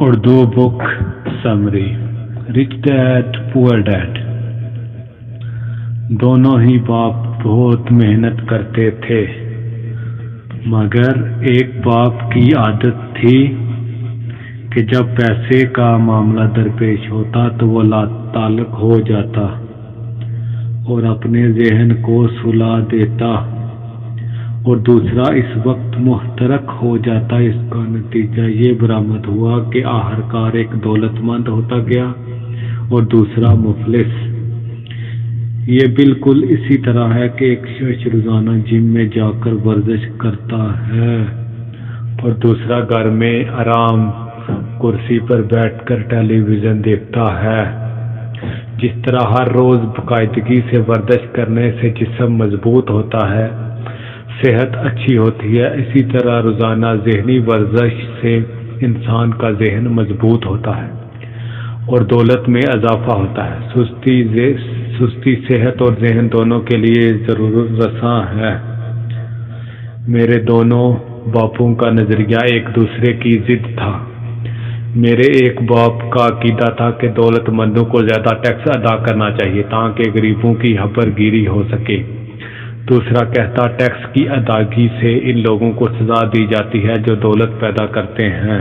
اردو بک summary rich dad پور dead. دونوں ہی باپ بہت محنت کرتے تھے، مگر ایک باپ کی عادت تھی کہ جب پیسے کا معاملہ درپیش ہوتا تو وہ لا تعلق ہو جاتا اور اپنے ذہن کو سلا دیتا، اور دوسرا اس وقت محترق ہو جاتا۔ اس کا نتیجہ یہ برآمد ہوا کہ آخرکار ایک دولت مند ہوتا گیا اور دوسرا مفلس۔ یہ بالکل اسی طرح ہے کہ ایک شخص روزانہ جم میں جا کر ورزش کرتا ہے اور دوسرا گھر میں آرام کرسی پر بیٹھ کر ٹیلی ویژن دیکھتا ہے۔ جس طرح ہر روز باقاعدگی سے ورزش کرنے سے جسم مضبوط ہوتا ہے، صحت اچھی ہوتی ہے، اسی طرح روزانہ ذہنی ورزش سے انسان کا ذہن مضبوط ہوتا ہے اور دولت میں اضافہ ہوتا ہے۔ سستی صحت اور ذہن دونوں کے لیے ضرورت رساں ہے۔ میرے دونوں باپوں کا نظریہ ایک دوسرے کی ضد تھا۔ میرے ایک باپ کا عقیدہ تھا کہ دولت مندوں کو زیادہ ٹیکس ادا کرنا چاہیے تاکہ غریبوں کی حبر گیری ہو سکے۔ دوسرا کہتا ٹیکس کی ادائیگی سے ان لوگوں کو سزا دی جاتی ہے جو دولت پیدا کرتے ہیں،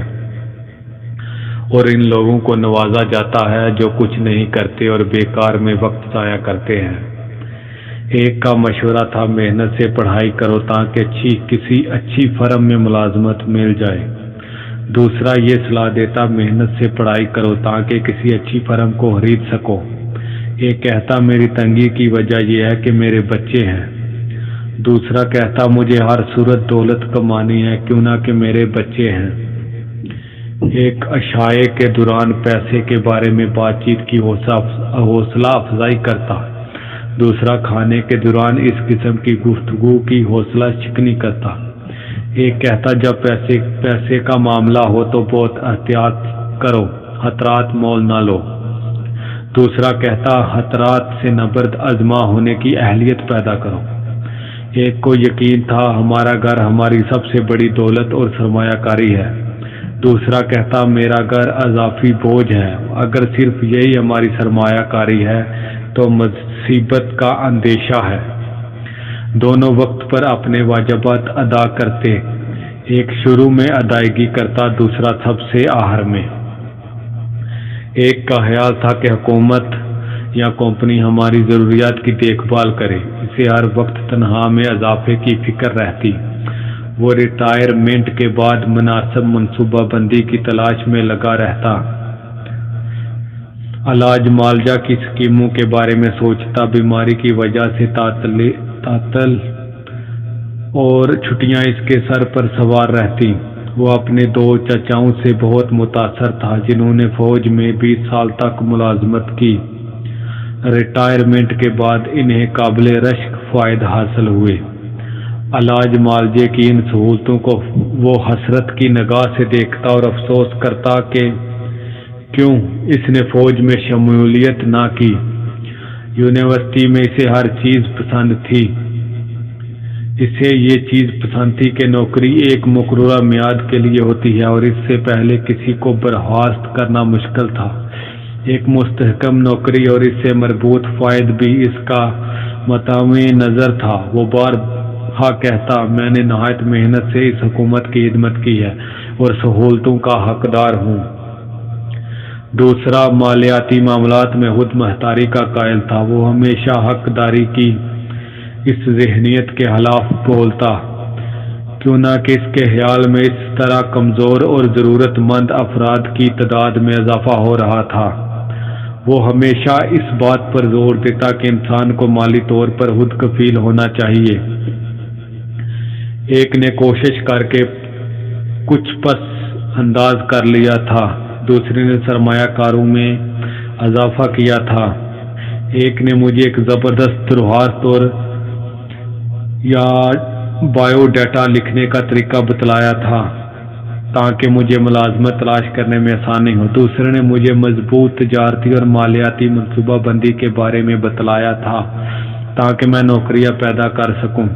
اور ان لوگوں کو نوازا جاتا ہے جو کچھ نہیں کرتے اور بیکار میں وقت ضائع کرتے ہیں۔ ایک کا مشورہ تھا محنت سے پڑھائی کرو تاکہ کسی اچھی فرم میں ملازمت مل جائے۔ دوسرا یہ صلاح دیتا محنت سے پڑھائی کرو تاکہ کسی اچھی فرم کو خرید سکو۔ ایک کہتا میری تنگی کی وجہ یہ ہے کہ میرے بچے ہیں۔ دوسرا کہتا مجھے ہر صورت دولت کمانی ہے کیوں نہ کہ میرے بچے ہیں۔ ایک عشاء کے دوران پیسے کے بارے میں بات چیت کی حوصلہ افزائی کرتا، دوسرا کھانے کے دوران اس قسم کی گفتگو کی حوصلہ شکنی کرتا۔ ایک کہتا جب پیسے کا معاملہ ہو تو بہت احتیاط کرو، خطرات مول نہ لو۔ دوسرا کہتا خطرات سے نبرد آزما ہونے کی اہلیت پیدا کرو۔ ایک کو یقین تھا ہمارا گھر ہماری سب سے بڑی دولت اور سرمایہ کاری ہے۔ دوسرا کہتا میرا گھر اضافی بوجھ ہے، اگر صرف یہی ہماری سرمایہ کاری ہے تو مصیبت کا اندیشہ ہے۔ دونوں وقت پر اپنے واجبات ادا کرتے، ایک شروع میں ادائیگی کرتا، دوسرا سب سے آخر میں۔ ایک کا خیال تھا کہ حکومت یا کمپنی ہماری ضروریات کی دیکھ بھال کرے، اسے ہر وقت تنخواہ میں اضافے کی فکر رہتی۔ وہ ریٹائرمنٹ کے بعد مناسب منصوبہ بندی کی تلاش میں لگا رہتا، علاج معالجہ کی اسکیموں کے بارے میں سوچتا، بیماری کی وجہ سے تعطل اور چھٹیاں اس کے سر پر سوار رہتی۔ وہ اپنے دو چچاؤں سے بہت متاثر تھا جنہوں نے فوج میں 20 سال تک ملازمت کی۔ ریٹائرمنٹ کے بعد انہیں قابل رشک فوائد حاصل ہوئے۔ علاج معالجے کی ان سہولتوں کو وہ حسرت کی نگاہ سے دیکھتا اور افسوس کرتا کہ کیوں اس نے فوج میں شمولیت نہ کی۔ یونیورسٹی میں اسے ہر چیز پسند تھی۔ اسے یہ چیز پسند تھی کہ نوکری ایک مقررہ میعاد کے لیے ہوتی ہے اور اس سے پہلے کسی کو برخاست کرنا مشکل تھا۔ ایک مستحکم نوکری اور اس سے مربوط فوائد بھی اس کا مطمع نظر تھا۔ وہ بارہا کہتا میں نے نہایت محنت سے اس حکومت کی خدمت کی ہے اور سہولتوں کا حقدار ہوں۔ دوسرا مالیاتی معاملات میں خود مختاری کا قائل تھا۔ وہ ہمیشہ حقداری کی اس ذہنیت کے خلاف بولتا، کیوں نہ کہ اس کے خیال میں اس طرح کمزور اور ضرورت مند افراد کی تعداد میں اضافہ ہو رہا تھا۔ وہ ہمیشہ اس بات پر زور دیتا کہ انسان کو مالی طور پر خود کفیل ہونا چاہیے۔ ایک نے کوشش کر کے کچھ پس انداز کر لیا تھا، دوسرے نے سرمایہ کاروں میں اضافہ کیا تھا۔ ایک نے مجھے ایک زبردست درخواست اور یا بایو ڈیٹا لکھنے کا طریقہ بتلایا تھا تاکہ مجھے ملازمت تلاش کرنے میں آسانی ہو۔ دوسرے نے مجھے مضبوط تجارتی اور مالیاتی منصوبہ بندی کے بارے میں بتلایا تھا تاکہ میں نوکریاں پیدا کر سکوں۔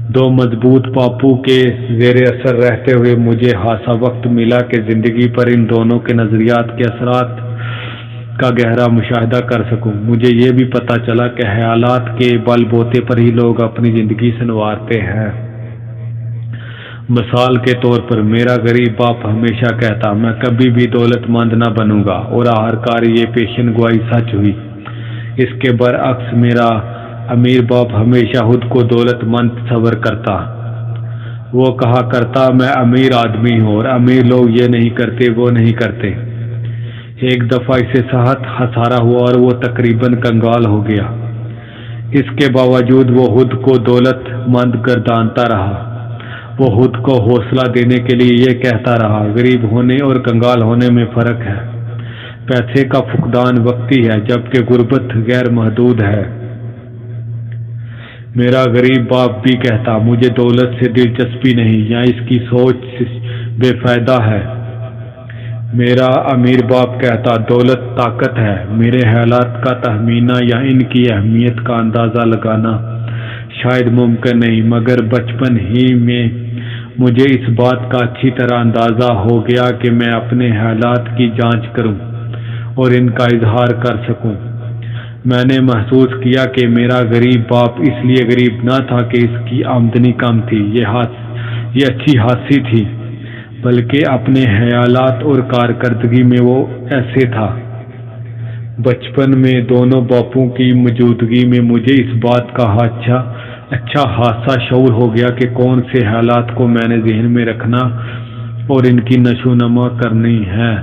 دو مضبوط پاپو کے زیر اثر رہتے ہوئے مجھے خاصا وقت ملا کہ زندگی پر ان دونوں کے نظریات کے اثرات کا گہرا مشاہدہ کر سکوں۔ مجھے یہ بھی پتہ چلا کہ خیالات کے بل بوتے پر ہی لوگ اپنی زندگی سنوارتے ہیں۔ مثال کے طور پر میرا غریب باپ ہمیشہ کہتا میں کبھی بھی دولت مند نہ بنوں گا، اور آخرکار یہ پیشن گوئی سچ ہوئی۔ اس کے برعکس میرا امیر باپ ہمیشہ خود کو دولت مند تصور کرتا۔ وہ کہا کرتا میں امیر آدمی ہوں، اور امیر لوگ یہ نہیں کرتے، وہ نہیں کرتے۔ ایک دفعہ اسے صحت خسارہ ہوا اور وہ تقریباً کنگال ہو گیا۔ اس کے باوجود وہ خود کو دولت مند گردانتا رہا۔ وہ خود کو حوصلہ دینے کے لیے یہ کہتا رہا غریب ہونے اور کنگال ہونے میں فرق ہے۔ پیسے کا فقدان وقتی ہے، جبکہ غربت غیر محدود ہے۔ میرا غریب باپ بھی کہتا مجھے دولت سے دلچسپی نہیں، یا اس کی سوچ بے فائدہ ہے۔ میرا امیر باپ کہتا دولت طاقت ہے۔ میرے خیالات کا تخمینہ یا ان کی اہمیت کا اندازہ لگانا شاید ممکن نہیں، مگر بچپن ہی میں مجھے اس بات کا اچھی طرح اندازہ ہو گیا کہ میں اپنے خیالات کی جانچ کروں اور ان کا اظہار کر سکوں۔ میں نے محسوس کیا کہ میرا غریب باپ اس لیے غریب نہ تھا کہ اس کی آمدنی کم تھی، یہ اچھی خاصی تھی، بلکہ اپنے خیالات اور کارکردگی میں وہ ایسے تھا۔ بچپن میں دونوں باپوں کی موجودگی میں مجھے اس بات کا اچھا خاصا شعور ہو گیا کہ کون سے خیالات کو میں نے ذہن میں رکھنا اور ان کی نشو و نما کرنی ہے۔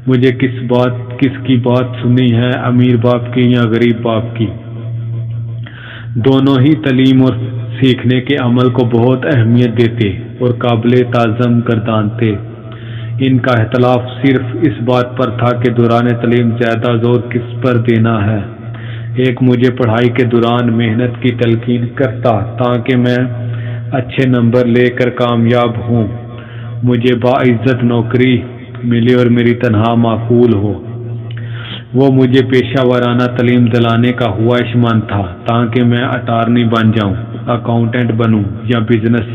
مجھے کس کی بات سننی ہے، امیر باپ کی یا غریب باپ کی۔ دونوں ہی تعلیم اور سیکھنے کے عمل کو بہت اہمیت دیتے اور قابل تعظیم گردانتے۔ ان کا اختلاف صرف اس بات پر تھا کہ دوران تعلیم زیادہ زور کس پر دینا ہے۔ ایک مجھے پڑھائی کے دوران محنت کی تلقین کرتا تاکہ میں اچھے نمبر لے کر کامیاب ہوں، مجھے باعزت نوکری ملے اور میری تنخواہ معقول ہو۔ وہ مجھے پیشہ ورانہ تعلیم دلانے کا خواہش مند تھا تاکہ میں اٹارنی بن جاؤں، اکاؤنٹنٹ بنوں یا بزنس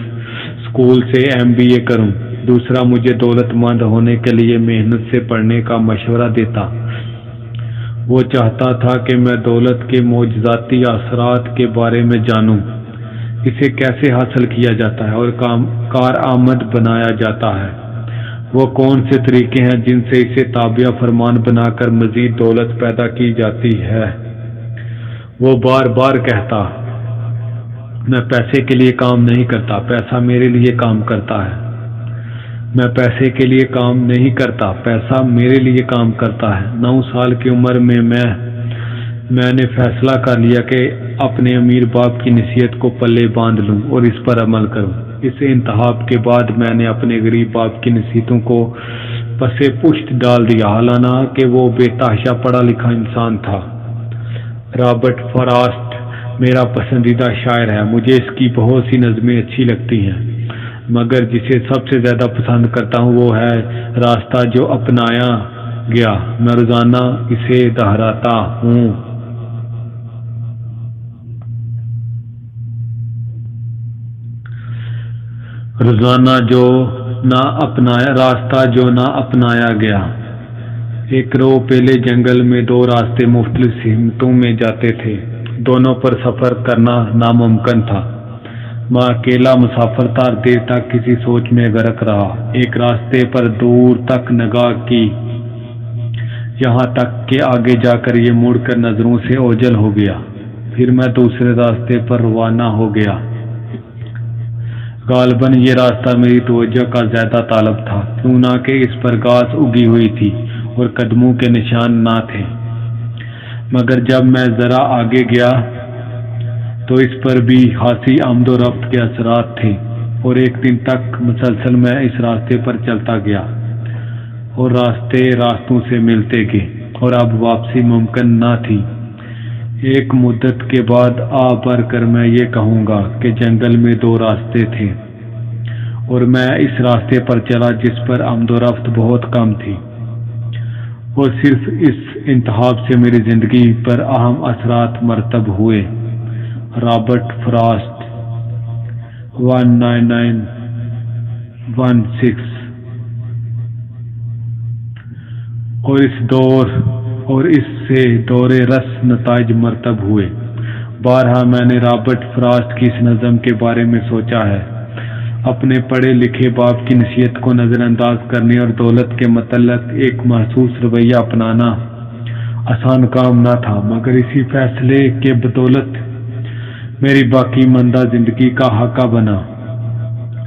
اسکول سے MBA کروں۔ دوسرا مجھے دولت مند ہونے کے لیے محنت سے پڑھنے کا مشورہ دیتا۔ وہ چاہتا تھا کہ میں دولت کے معجزاتی اثرات کے بارے میں جانوں، اسے کیسے حاصل کیا جاتا ہے اور کارآمد بنایا جاتا ہے۔ وہ کون سے طریقے ہیں جن سے اسے تابع فرمان بنا کر مزید دولت پیدا کی جاتی ہے۔ وہ بار بار کہتا میں پیسے کے لیے کام نہیں کرتا، پیسہ میرے لیے کام کرتا ہے۔ میں پیسے کے لیے کام نہیں کرتا، پیسہ میرے لیے کام کرتا ہے۔ 9 سال کی عمر میں میں نے فیصلہ کر لیا کہ اپنے امیر باپ کی نصیحت کو پلے باندھ لوں اور اس پر عمل کروں۔ اس انتخاب کے بعد میں نے اپنے غریب باپ کی نصیحتوں کو پسے پشت ڈال دیا، حالانکہ وہ بے تحاشا پڑھا لکھا انسان تھا۔ رابرٹ فراسٹ میرا پسندیدہ شاعر ہے۔ مجھے اس کی بہت سی نظمیں اچھی لگتی ہیں، مگر جسے سب سے زیادہ پسند کرتا ہوں وہ ہے راستہ جو اپنایا گیا، میں روزانہ اسے دہراتا ہوں۔ راستہ جو نہ اپنایا گیا۔ ایک رو پہلے جنگل میں 2 راستے مختلف سمتوں میں جاتے تھے، دونوں پر سفر کرنا ناممکن تھا۔ میں اکیلا مسافر تھا، دیر تک کسی سوچ میں غرق رہا۔ ایک راستے پر دور تک نگاہ کی، یہاں تک کہ آگے جا کر یہ مڑ کر نظروں سے اوجھل ہو گیا۔ پھر میں دوسرے راستے پر روانہ ہو گیا۔ غالباً یہ راستہ میری توجہ کا زیادہ طالب تھا، کیوں نہ کہ اس پر گھاس اگی ہوئی تھی اور قدموں کے نشان نہ تھے۔ مگر جب میں ذرا آگے گیا تو اس پر بھی خاصی آمد و رفت کے اثرات تھے، اور ایک دن تک مسلسل میں اس راستے پر چلتا گیا اور راستوں سے ملتے گئے، اور اب واپسی ممکن نہ تھی۔ ایک مدت کے بعد بھر کر میں یہ کہوں گا کہ جنگل میں 2 راستے تھے، اور میں اس راستے پر چلا جس پر آمد و رفت بہت کم تھی، اور صرف اس انتخاب سے میری زندگی پر اہم اثرات مرتب ہوئے۔ Robert frost. 1916 اور اس سے دور رس نتائج مرتب ہوئے۔ بارہا میں نے رابرٹ فراسٹ کی اس نظم کے بارے میں سوچا ہے۔ اپنے پڑھے لکھے باپ کی نصیحت کو نظر انداز کرنے اور دولت کے متعلق ایک محسوس رویہ اپنانا آسان کام نہ تھا، مگر اسی فیصلے کے بدولت میری باقی ماندہ زندگی کا خاکہ بنا۔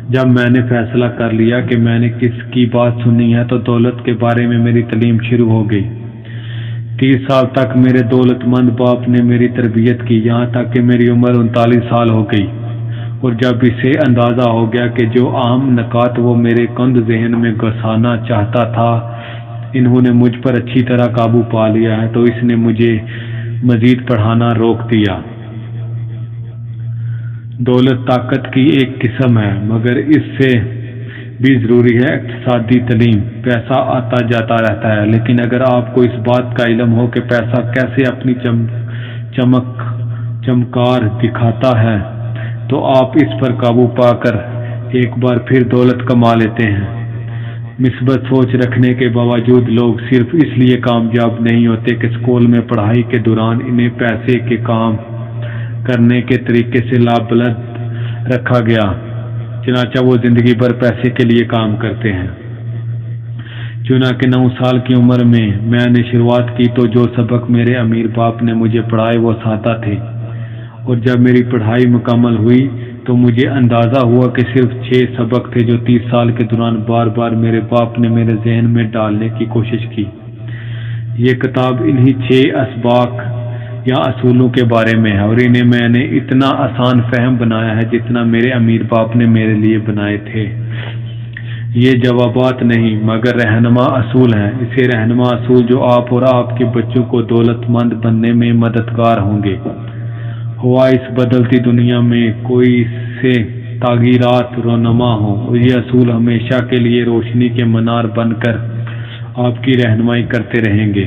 جب میں نے فیصلہ کر لیا کہ میں نے کس کی بات سننی ہے تو دولت کے بارے میں میری تعلیم شروع ہو گئی۔ 30 سال تک میرے دولت مند باپ نے میری تربیت کی، یہاں تک کہ میری عمر 39 سال ہو گئی، اور جب اسے اندازہ ہو گیا کہ جو عام نکات وہ میرے کند ذہن میں گھسانا چاہتا تھا انہوں نے مجھ پر اچھی طرح قابو پا لیا ہے، تو اس نے مجھے مزید پڑھانا روک دیا۔ دولت طاقت کی ایک قسم ہے، مگر اس سے بھی ضروری ہے اقتصادی تعلیم۔ پیسہ آتا جاتا رہتا ہے، لیکن اگر آپ کو اس بات کا علم ہو کہ پیسہ کیسے اپنی چمکار دکھاتا ہے تو آپ اس پر قابو پا کر ایک بار پھر دولت کما لیتے ہیں۔ مثبت سوچ رکھنے کے باوجود لوگ صرف اس لیے کامیاب نہیں ہوتے کہ اسکول میں پڑھائی کے دوران انہیں پیسے کے کام کرنے کے طریقے سے لابلد رکھا گیا، چنانچہ وہ زندگی بھر پیسے کے لیے کام کرتے ہیں۔ چنانچہ 9 سال کی عمر میں نے شروعات کی تو جو سبق میرے امیر باپ نے مجھے پڑھائے وہ سادہ تھے، اور جب میری پڑھائی مکمل ہوئی تو مجھے اندازہ ہوا کہ صرف 6 سبق تھے جو 30 سال کے دوران بار بار میرے باپ نے میرے ذہن میں ڈالنے کی کوشش کی۔ یہ کتاب انہی 6 اسباق یا اصولوں کے بارے میں ہے، اور انہیں میں نے اتنا آسان فہم بنایا ہے جتنا میرے امیر باپ نے میرے لیے بنائے تھے۔ یہ جوابات نہیں مگر رہنما اصول ہیں، ایسے رہنما اصول جو آپ اور آپ کے بچوں کو دولت مند بننے میں مددگار ہوں گے۔ ہوا اس بدلتی دنیا میں کوئی سے تغیرات رونما ہوں، اور یہ اصول ہمیشہ کے لیے روشنی کے منار بن کر آپ کی رہنمائی کرتے رہیں گے۔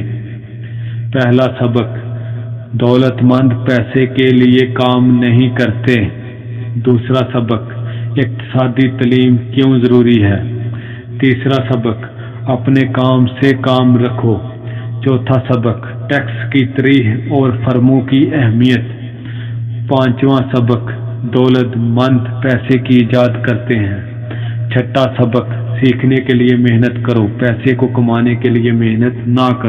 پہلا سبق: دولت مند پیسے کے لیے کام نہیں کرتے۔ دوسرا سبق: اقتصادی تعلیم کیوں ضروری ہے۔ تیسرا سبق: اپنے کام سے کام رکھو۔ چوتھا سبق: ٹیکس کی تریح اور فرموں کی اہمیت۔ پانچواں سبق: دولت مند پیسے کی ایجاد کرتے ہیں۔ چھٹا سبق: سیکھنے کے لیے محنت کرو، پیسے کو کمانے کے لیے محنت نہ کرو۔